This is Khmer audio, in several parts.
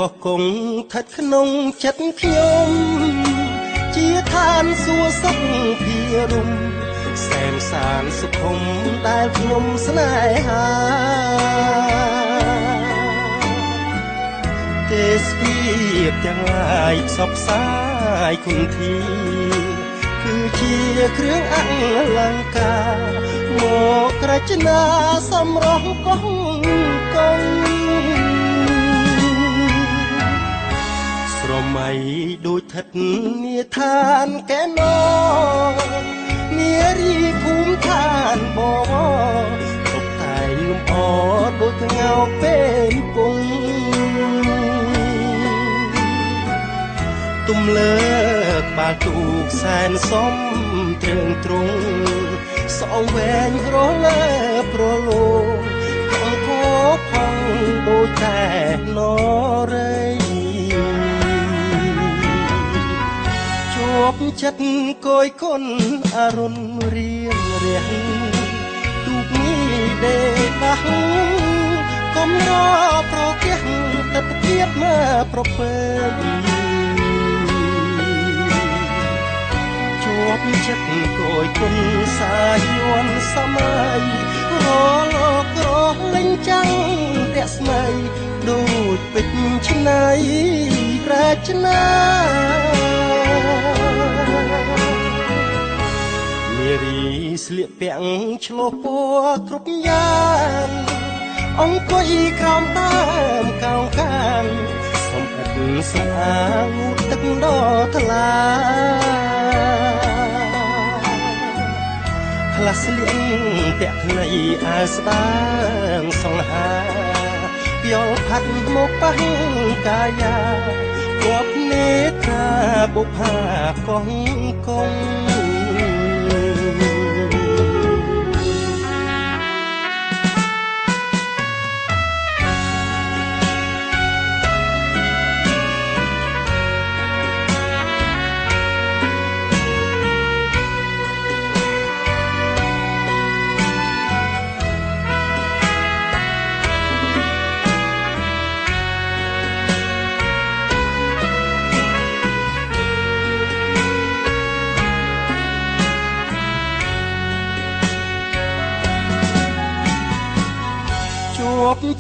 ក៏គង់ស្ថិតក្នុងចិត្តខ្ញុំជាឋានសួគ៌សុខភិរមសែនសានសុខុមដែលខ្ញុំស្នេហាទេសភាពទាំងឡាយផ្សព្វផ្សាយគុណធីគឺជាគ្រឿងអលង្ការមករចនាសម្រស់កងកងស្រមៃដូចថិតនាឋានកែណនារីភូមិឋានបវរតុបតែងលំអដូចងៅពេលពងទំលើកបាល់ទូកសែនសំត្រឹងត្រង់សងវែងរលើប្រលោអង្គផងដូចតែនរៃជាប់ចិត្តគយគុណអរុនរៀងរះទូកនេះដេដាស់កំរប្រទះទិដ្ឋភាពមកប្រពៃជាប់ចិត្តគយគុណសាយន់សម័យរលោករលេងចាំងរស្មីដូចពេជ្រឆ្នៃរចនានារីស្លៀកពាក់ឆ្លុះពណ៌គ្រប់យ៉ាងអង្គុយក្រោមតាមកោងខាងសំអិតស្អាងទឹកដ៏ថ្លាខ្លះស្លៀកពាក់ខ្លីអាវស្បាងសង្ហាយល់ផាត់មកប៉ះកាយាគប់នេត្រាបុប្ផាកងកង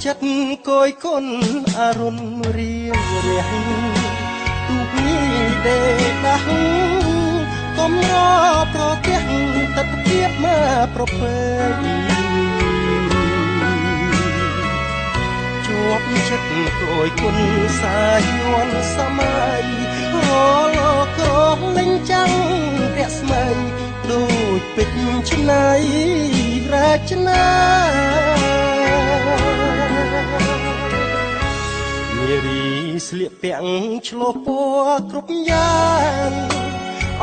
ចិត្តគយគុណអរុនរៀងរះទូកនេះដេដាស់កំរប្រទះទិដ្ឋភាពមកប្រពៃជាប់ចិត្តគយគុណសាយន់សម័យរលោករលេងចាំងរស្មីដូចពេជ្រឆ្នៃរចនានារីស្លៀកពាក់ឆ្លុះពណ៌គ្រប់យ៉ាង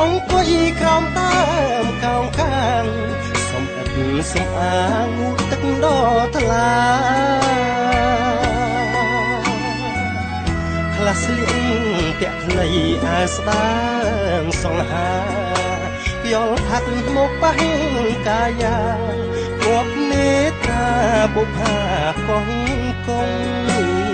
អង្គុយក្រោមតាមកោងខាងសំអិតសំអាងទឹកដ៏ថ្លាខ្លះស្លៀកពាក់ខ្លីអាវស្បាងសង្ហាយល់ផាត់មកប៉ះកាយាគប់នេត្រាបុប្ផាកងកង